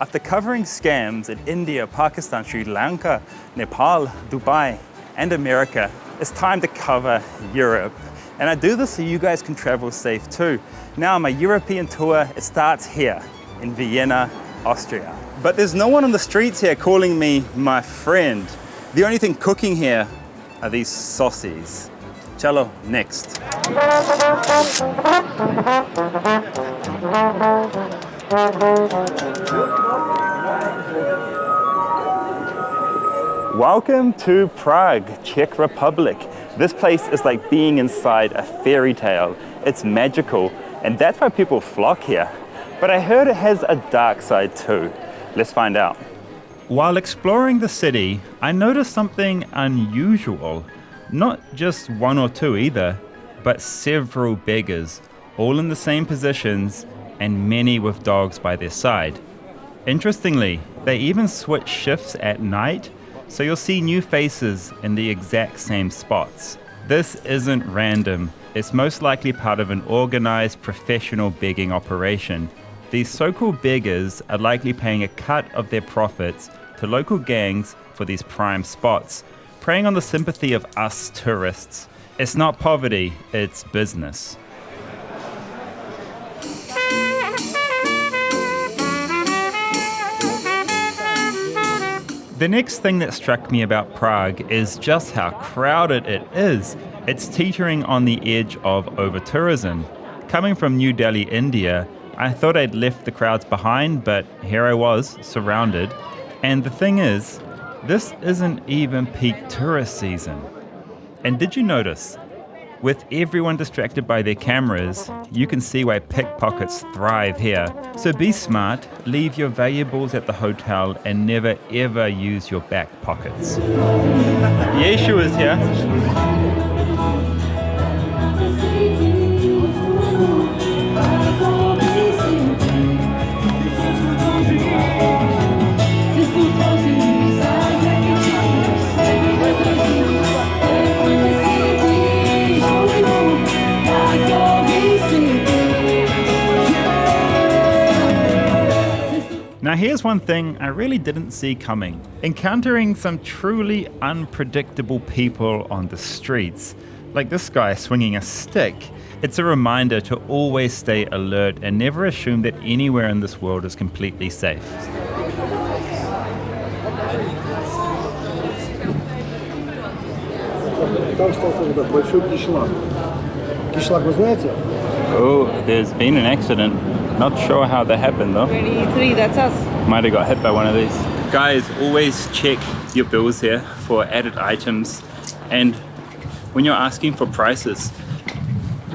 After covering scams in India, Pakistan, Sri Lanka, Nepal, Dubai, and America, it's time to cover Europe. And I do this so you guys can travel safe too. Now my European tour, it starts here in Vienna, Austria. But there's no one on the streets here calling me my friend. The only thing cooking here are these saucies. Chalo, next. Welcome to Prague, Czech Republic. This place is like being inside a fairy tale. It's magical, and that's why people flock here. But I heard it has a dark side too. Let's find out. While exploring the city, I noticed something unusual. Not just one or two either, but several beggars, all in the same positions, and many with dogs by their side. Interestingly, they even switch shifts at night, so you'll see new faces in the exact same spots. This isn't random. It's most likely part of an organized professional begging operation. These so-called beggars are likely paying a cut of their profits to local gangs for these prime spots, preying on the sympathy of us tourists. It's not poverty, it's business. The next thing that struck me about Prague is just how crowded it is. It's teetering on the edge of overtourism. Coming from New Delhi, India, I thought I'd left the crowds behind, but here I was, surrounded. And the thing is, this isn't even peak tourist season. And did you notice? With everyone distracted by their cameras, you can see why pickpockets thrive here. So be smart, leave your valuables at the hotel, and never ever use your back pockets. Yeshu is here. Now here's one thing I really didn't see coming. Encountering some truly unpredictable people on the streets, like this guy swinging a stick. It's a reminder to always stay alert and never assume that anywhere in this world is completely safe. Oh, there's been an accident. Not sure how that happened though. 23, that's us. Might have got hit by one of these. Guys, always check your bills here for added items. And when you're asking for prices,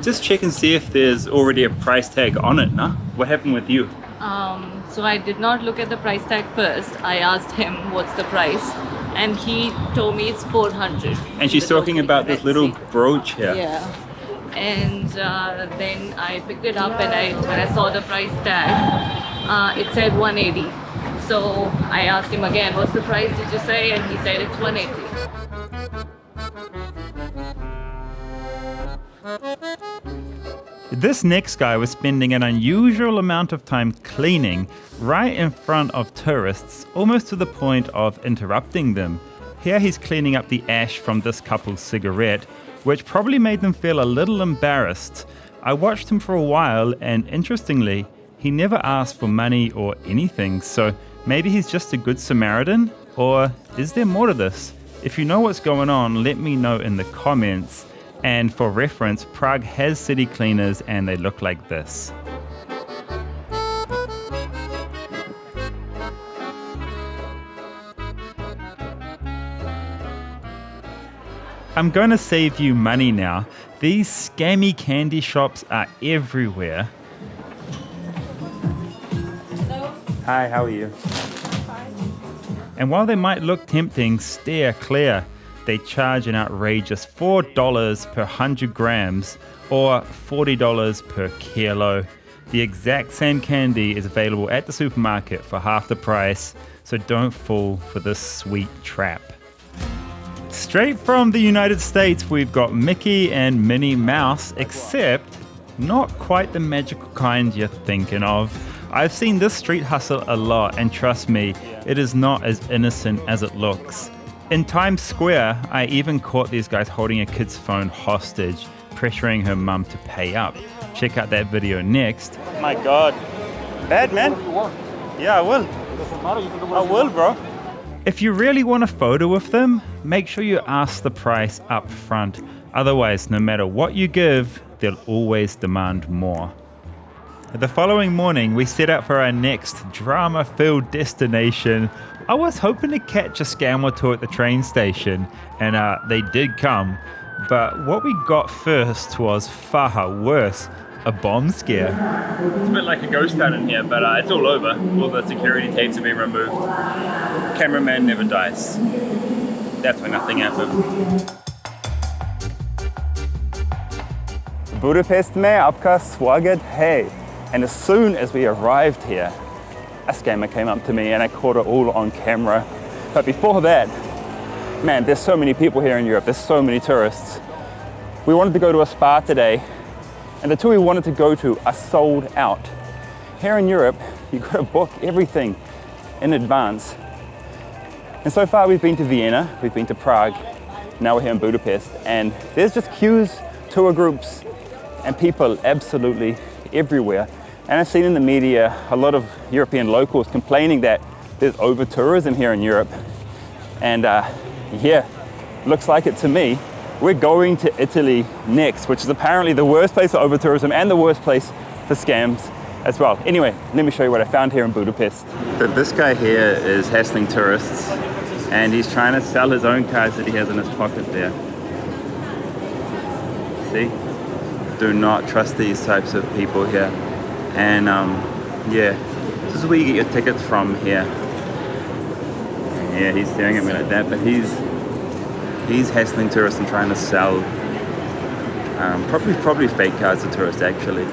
just check and see if there's already a price tag on it, no? What happened with you? So I did not look at the price tag first. I asked him what's the price, and he told me it's 400. And she's talking about this little brooch here. Yeah. And then I picked it up, and when I saw the price tag, it said 180. So I asked him again, what's the price did you say? And he said it's 180. This next guy was spending an unusual amount of time cleaning right in front of tourists, almost to the point of interrupting them. Here he's cleaning up the ash from this couple's cigarette, which probably made them feel a little embarrassed. I watched him for a while, and interestingly, he never asked for money or anything, so maybe he's just a good Samaritan? Or is there more to this? If you know what's going on, let me know in the comments. And for reference, Prague has city cleaners, and they look like this. I'm going to save you money now. These scammy candy shops are everywhere. Hello. Hi, how are you? Fine. And while they might look tempting, steer clear. They charge an outrageous $4 per 100 grams or $40 per kilo. The exact same candy is available at the supermarket for half the price, so don't fall for this sweet trap. Straight from the United States, we've got Mickey and Minnie Mouse, except not quite the magical kind you're thinking of. I've seen this street hustle a lot, and trust me, it is not as innocent as it looks. In Times Square, I even caught these guys holding a kid's phone hostage, pressuring her mum to pay up. Check out that video next. My God. Bad, man. Yeah, I will. I will, bro. If you really want a photo with them, make sure you ask the price up front. Otherwise, no matter what you give, they'll always demand more. The following morning, we set out for our next drama-filled destination. I was hoping to catch a scam or two at the train station, and they did come. But what we got first was far worse, a bomb scare. It's a bit like a ghost town in here, but it's all over. All the security tapes have been removed. Cameraman never dies. That's why nothing happened. Budapest में आपका स्वागत है. And as soon as we arrived here, a scammer came up to me and I caught it all on camera. But before that, man, there's so many people here in Europe. There's so many tourists. We wanted to go to a spa today, and the two we wanted to go to are sold out. Here in Europe, you've got to book everything in advance. And so far we've been to Vienna, we've been to Prague, now we're here in Budapest, and there's just queues, tour groups, and people absolutely everywhere. And I've seen in the media a lot of European locals complaining that there's over-tourism here in Europe. And yeah, looks like it to me. We're going to Italy next, which is apparently the worst place for over-tourism and the worst place for scams as well. Anyway, let me show you what I found here in Budapest. So this guy here is hassling tourists, and he's trying to sell his own cards that he has in his pocket there. See? Do not trust these types of people here. And yeah, this is where you get your tickets from here. Yeah, he's staring at me like that, but he's hassling tourists and trying to sell probably fake cards to tourists actually.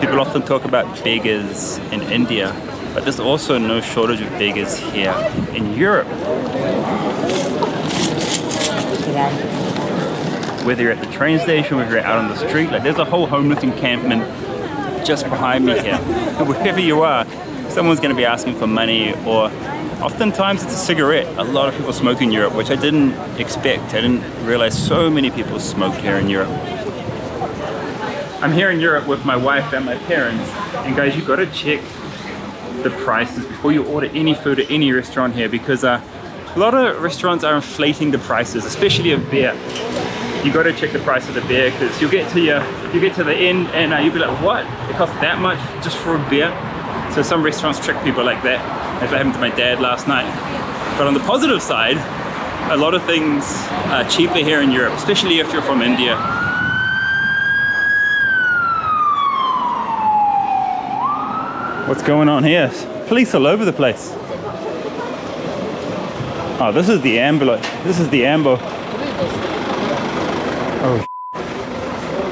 People often talk about beggars in India, but there's also no shortage of beggars here in Europe. Whether you're at the train station, whether you're out on the street, like there's a whole homeless encampment just behind me here. And wherever you are, someone's going to be asking for money, or oftentimes it's a cigarette. A lot of people smoke in Europe, which I didn't expect. I didn't realize so many people smoked here in Europe. I'm here in Europe with my wife and my parents, and guys, you've got to check the prices before you order any food at any restaurant here, because a lot of restaurants are inflating the prices, especially of beer. You got to check the price of the beer, because you get to the end and you'll be like, what? It costs that much just for a beer? So some restaurants trick people like that, as what happened to my dad last night. But on the positive side, a lot of things are cheaper here in Europe, especially if you're from India. What's going on here? Police all over the place. Oh, this is the ambulance. This is the ambo. Oh,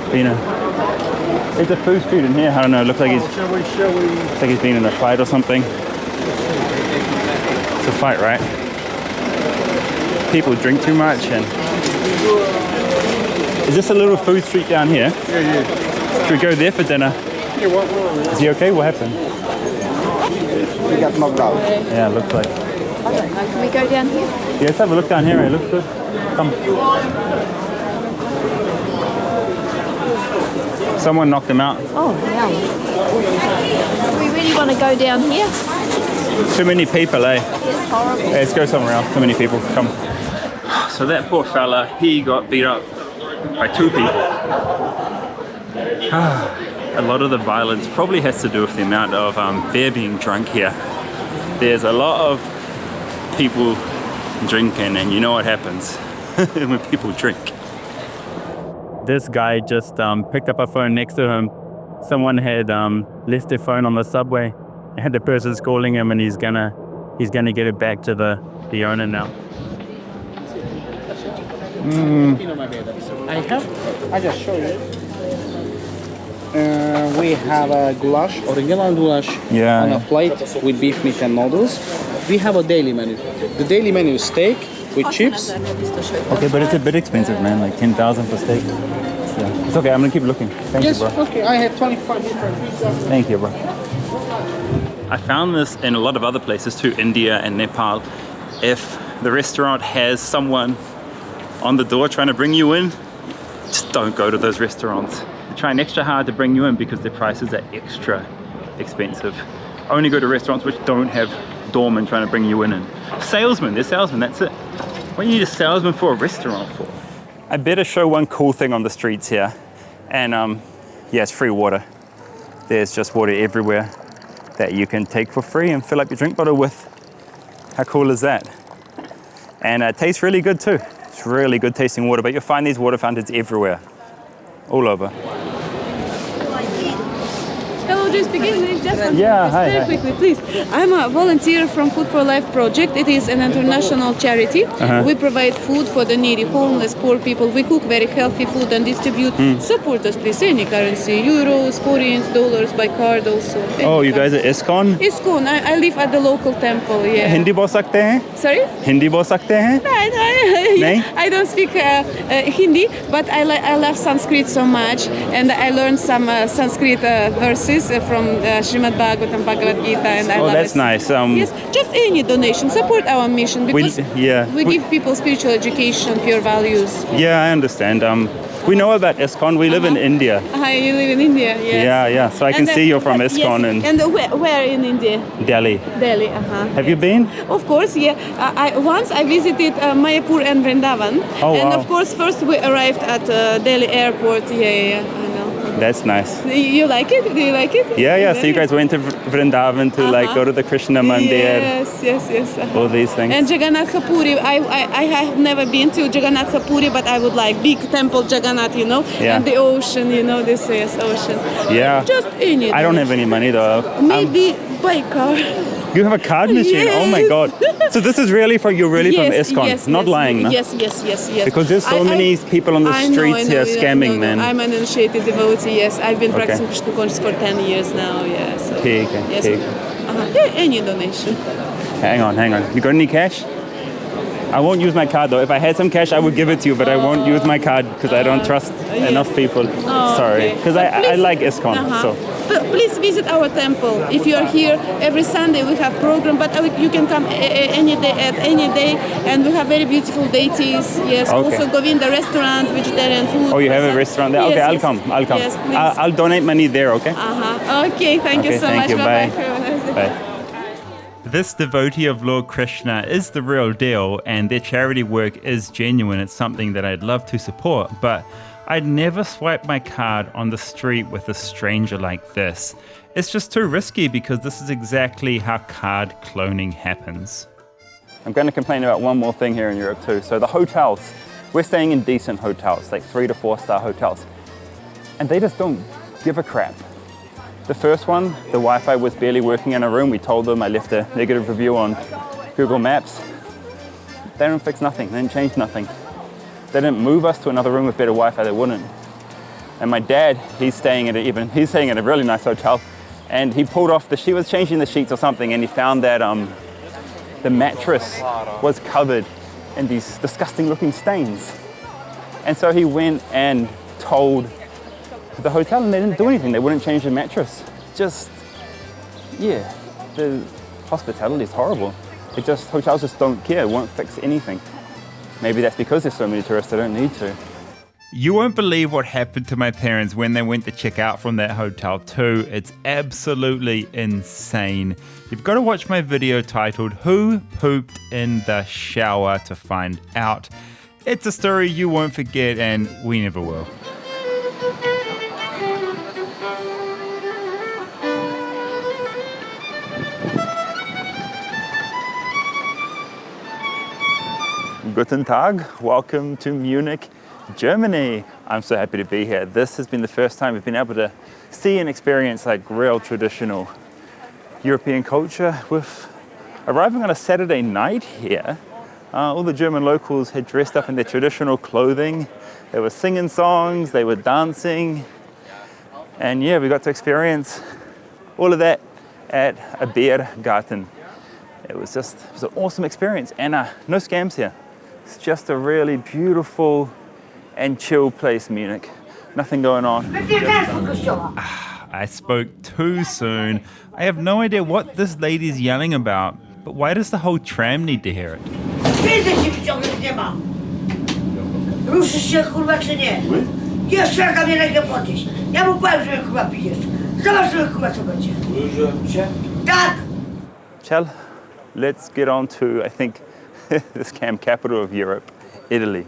Vienna. There's a food street in here. I don't know. Looks like he's been in a fight or something. It's a fight, right? People drink too much, and is this a little food street down here? Yeah. Should we go there for dinner? Is he okay? What happened? He got knocked out. Yeah, it looks like. I don't know. Can we go down here? Yeah, let's have a look down here. It looks good. Come. Someone knocked him out. Oh, yeah. Do we really want to go down here? Too many people, eh? It's horrible. Yeah, let's go somewhere else. Too many people. Come. So that poor fella, he got beat up by two people. A lot of the violence probably has to do with the amount of beer being drunk here. There's a lot of people drinking, and you know what happens when people drink. This guy just picked up a phone next to him. Someone had left their phone on the subway, and the person's calling him, and he's gonna get it back to the owner now. I just show you. We have a goulash, original goulash, on a plate with beef meat and noodles. We have a daily menu. The daily menu is steak, with chips. Okay, but it's a bit expensive, man. Like 10,000 for steak. Yeah. It's okay. I'm gonna keep looking. Thank Yes, you, bro. okay. I have 25 different pizza. Thank you, bro. I found this in a lot of other places too, India and Nepal. If the restaurant has someone on the door trying to bring you in, just don't go to those restaurants. They're trying extra hard to bring you in because their prices are extra expensive. Only go to restaurants which don't have doormen trying to bring you in. And salesmen, they're salesmen, that's it. What do you need a salesman for a restaurant for? I better show one cool thing on the streets here. And yeah, it's free water. There's just water everywhere that you can take for free and fill up your drink bottle with. How cool is that? And it tastes really good too. It's really good tasting water, but you'll find these water fountains everywhere, all over. Hello, do you speak English? Just one Yeah, minute, hi, very hi. quickly, please. I'm a volunteer from Food for Life project. It is an international charity. We provide food for the needy, homeless, poor people. We cook very healthy food and distribute. Support us, please. Any currency, euros, forints, dollars, by card also. Oh, you guys are ISKCON? ISKCON. I live at the local temple. Yeah. Hindi bol sakte hain? Sorry? Hindi bol sakte hain? Nahin? I don't speak Hindi, but I love Sanskrit so much, and I learned some Sanskrit verses from Srimad Bhagavatam, Bhagavad Gita, and I Oh, love that's it. nice. Yes, just any donation. Support our mission because yeah. we give people spiritual education, pure values. Yeah, I understand. We know about ISKCON. We live in India. You live in India, yes. Yeah. So I can see you're from ISKCON in And where in India? Delhi. Delhi. Have you been? Of course, yeah. Once I visited Mayapur and Vrindavan. Oh, and wow. of course, first we arrived at Delhi airport. Yeah, I know. That's nice. You like it? Do you like it? Yeah. So you guys went to Vrindavan to like go to the Krishna Mandir, Yes. all these things. And Jagannath Puri, I have never been to Jagannath Puri, but I would like big temple Jagannath, Yeah. and the ocean, this is ocean. Yeah. Just any. I don't have any money though. Maybe by car. You have a card machine? Oh my Yes. God. So this is really from Yes, ISKCON, yes, not yes, lying, no? Yes. Because there's so many people on the I know, streets here scamming, no. man. I'm an initiated devotee, yes. I've been Okay. practicing Krishna consciousness for 10 years now, yeah. So, Okay. yes. Yeah, any donation. Hang on. You got any cash? I won't use my card though. If I had some cash, I would give it to you, but I won't use my card because I don't trust enough people. Sorry, okay. because But I please- like ISKCON. So Please visit our temple. If you are here every Sunday, we have program, but you can come any day, and we have very beautiful deities. Yes. Okay. Also, Govinda restaurant, vegetarian food. oh, you have a restaurant there? Yes, Okay, I'll yes. come. Yes, please. I'll donate money there. Okay. Okay. Thank you Okay, so thank much. you. Bye. Bye. Have a nice day. Bye. This devotee of Lord Krishna is the real deal, and their charity work is genuine. It's something that I'd love to support, but I'd never swipe my card on the street with a stranger like this. It's just too risky because this is exactly how card cloning happens. I'm going to complain about one more thing here in Europe too. So the hotels, we're staying in decent hotels, like 3 to 4 star hotels, and they just don't give a crap. The first one, the Wi-Fi was barely working in a room. We told them, I left a negative review on Google Maps. They didn't fix nothing, they didn't change nothing. They didn't move us to another room with better Wi-Fi, they wouldn't. And my dad, he's staying at a really nice hotel, and he pulled off she was changing the sheets or something, and he found that the mattress was covered in these disgusting looking stains. And so he went and told the hotel, and they didn't do anything. They wouldn't change the mattress. The hospitality is horrible. Hotels just don't care, won't fix anything. Maybe that's because there's so many tourists, they don't need to. You won't believe what happened to my parents when they went to check out from that hotel too. It's absolutely insane. You've got to watch my video titled "Who Pooped in the Shower" to find out. It's a story you won't forget, and we never will. Guten Tag, welcome to Munich, Germany. I'm so happy to be here. This has been the first time we've been able to see and experience like real traditional European culture. With arriving on a Saturday night here, all the German locals had dressed up in their traditional clothing. They were singing songs, they were dancing, and yeah, we got to experience all of that at a beer garden. It was an awesome experience, and no scams here. It's just a really beautiful and chill place, Munich. Nothing going on. I spoke too soon. I have no idea what this lady's yelling about, but why does the whole tram need to hear it? Ruszysz się, kurwa, czy nie? Jeszcze jaka mnie rękę podnieść. Ja mu powiem, że kurwa pijesz. Zobaczymy, kurwa, co będzie. Tak! Shall, let's get on to, I think, this camp capital of Europe, Italy.